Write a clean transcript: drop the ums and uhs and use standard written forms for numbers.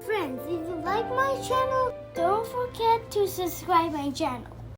Friends, if you like my channel, don't forget to subscribe my channel.